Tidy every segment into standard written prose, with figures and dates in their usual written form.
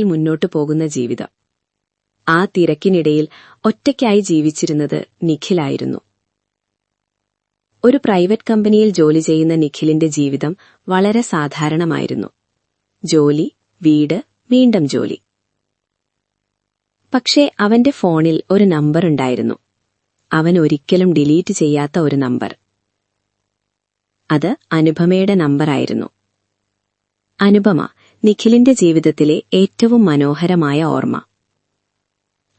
മുന്നോട്ടു പോകുന്ന ജീവിതം. ആ തിരക്കിനിടയിൽ ഒറ്റയ്ക്കായി ജീവിച്ചിരുന്നത് നിഖിലായിരുന്നു. ഒരു പ്രൈവറ്റ് കമ്പനിയിൽ ജോലി ചെയ്യുന്ന നിഖിലിന്റെ ജീവിതം വളരെ സാധാരണമായിരുന്നു. ജോലി, വീട്, വീണ്ടും ജോലി. പക്ഷേ അവന്റെ ഫോണിൽ ഒരു നമ്പർ ഉണ്ടായിരുന്നു. അവൻ ഒരിക്കലും ഡിലീറ്റ് ചെയ്യാത്ത ഒരു നമ്പർ. അത് അനുപമയുടെ നമ്പറായിരുന്നു. അനുപമ നിഖിലിന്റെ ജീവിതത്തിലെ ഏറ്റവും മനോഹരമായ ഓർമ്മ.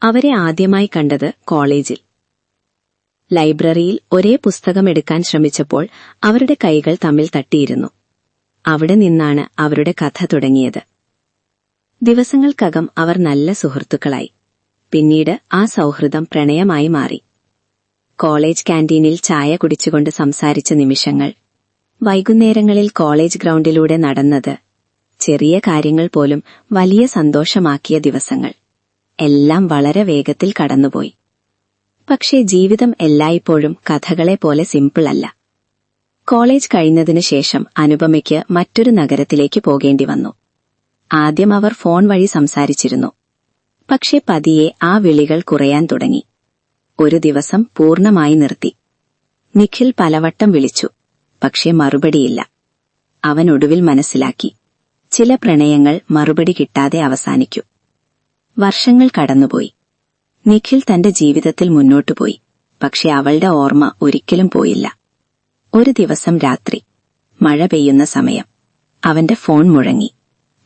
അവരെ ആദ്യമായി കണ്ടത് കോളേജിൽ. ലൈബ്രറിയിൽ ഒരേ പുസ്തകമെടുക്കാൻ ശ്രമിച്ചപ്പോൾ അവരുടെ കൈകൾ തമ്മിൽ തട്ടിയിരുന്നു. അവിടെ നിന്നാണ് അവരുടെ കഥ തുടങ്ങിയത്. ദിവസങ്ങൾക്കകം അവർ നല്ല സുഹൃത്തുക്കളായി. പിന്നീട് ആ സൗഹൃദം പ്രണയമായി മാറി. കോളേജ് ക്യാന്റീനിൽ ചായ കുടിച്ചുകൊണ്ട് സംസാരിച്ച നിമിഷങ്ങൾ, വൈകുന്നേരങ്ങളിൽ കോളേജ് ഗ്രൗണ്ടിലൂടെ നടന്നത്, ചെറിയ കാര്യങ്ങൾ പോലും വലിയ സന്തോഷമാക്കിയ ദിവസങ്ങൾ, എല്ലാം വളരെ വേഗത്തിൽ കടന്നുപോയി. പക്ഷേ ജീവിതം എല്ലായ്പ്പോഴും കഥകളെ പോലെ സിമ്പിളല്ല. കോളേജ് കഴിഞ്ഞതിനു ശേഷം അനുപമയ്ക്ക് മറ്റൊരു നഗരത്തിലേക്ക് പോകേണ്ടി വന്നു. ആദ്യം അവർ ഫോൺ വഴി സംസാരിച്ചിരുന്നു. പക്ഷേ പതിയെ ആ വിളികൾ കുറയാൻ തുടങ്ങി. ഒരു ദിവസം പൂർണ്ണമായി നിർത്തി. നിഖിൽ പലവട്ടം വിളിച്ചു, പക്ഷേ മറുപടിയില്ല. അവൻ ഒടുവിൽ മനസ്സിലാക്കി, ചില പ്രണയങ്ങൾ മറുപടി കിട്ടാതെ അവസാനിക്കും. വർഷങ്ങൾ കടന്നുപോയി. നിഖിൽ തന്റെ ജീവിതത്തിൽ മുന്നോട്ടുപോയി. പക്ഷെ അവളുടെ ഓർമ്മ ഒരിക്കലും പോയില്ല. ഒരു ദിവസം രാത്രി, മഴ പെയ്യുന്ന സമയം, അവന്റെ ഫോൺ മുഴങ്ങി.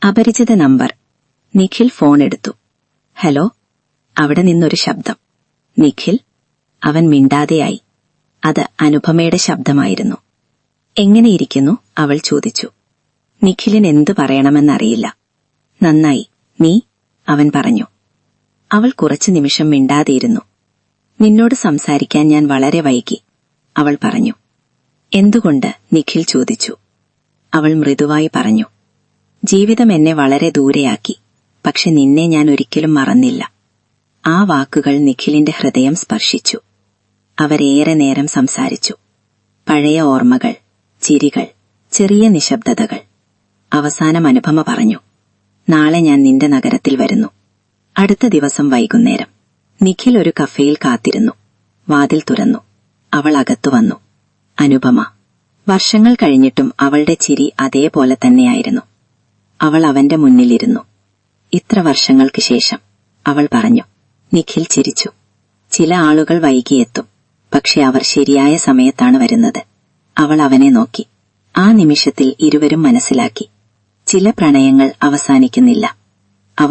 അപരിചിത നമ്പർ. നിഖിൽ ഫോൺ എടുത്തു. ഹലോ. അവിടെ നിന്നൊരു ശബ്ദം. നിഖിൽ. അവൻ മിണ്ടാതെയായി. അത് അനുപമയുടെ ശബ്ദമായിരുന്നു. എങ്ങനെയിരിക്കുന്നു? അവൾ ചോദിച്ചു. നിഖിലിന് എന്തു പറയണമെന്നറിയില്ല. നന്നായി. നീ? അവൻ പറഞ്ഞു. അവൾ കുറച്ചു നിമിഷം മിണ്ടാതെയിരുന്നു. നിന്നോട് സംസാരിക്കാൻ ഞാൻ വളരെ വൈകി, അവൾ പറഞ്ഞു. എന്തുകൊണ്ട്? നിഖിൽ ചോദിച്ചു. അവൾ മൃദുവായി പറഞ്ഞു. ജീവിതം എന്നെ വളരെ ദൂരെയാക്കി, പക്ഷെ നിന്നെ ഞാൻ ഒരിക്കലും മറന്നില്ല. ആ വാക്കുകൾ നിഖിലിന്റെ ഹൃദയം സ്പർശിച്ചു. അവരേറെ നേരം സംസാരിച്ചു. പഴയ ഓർമ്മകൾ, ചിരികൾ, ചെറിയ നിശബ്ദതകൾ. അവസാനം അനുപമ പറഞ്ഞു, നാളെ ഞാൻ നിന്റെ നഗരത്തിൽ വരുന്നു. അടുത്ത ദിവസം വൈകുന്നേരം നിഖിൽ ഒരു കഫേയിൽ കാത്തിരുന്നു. വാതിൽ തുറന്നു. അവൾ അകത്തു വന്നു. അനുപമ. വർഷങ്ങൾ കഴിഞ്ഞിട്ടും അവളുടെ ചിരി അതേപോലെ തന്നെയായിരുന്നു. അവൾ അവന്റെ മുന്നിലിരുന്നു. ഇത്ര വർഷങ്ങൾക്ക് ശേഷം, അവൾ പറഞ്ഞു. നിഖിൽ ചിരിച്ചു. ചില ആളുകൾ വൈകിയെത്തും, പക്ഷെ അവർ ശരിയായ സമയത്താണ് വരുന്നത്. അവൾ അവനെ നോക്കി. ആ നിമിഷത്തിൽ ഇരുവരും മനസ്സിലാക്കി, ചില പ്രണയങ്ങൾ അവസാനിക്കുന്നില്ല,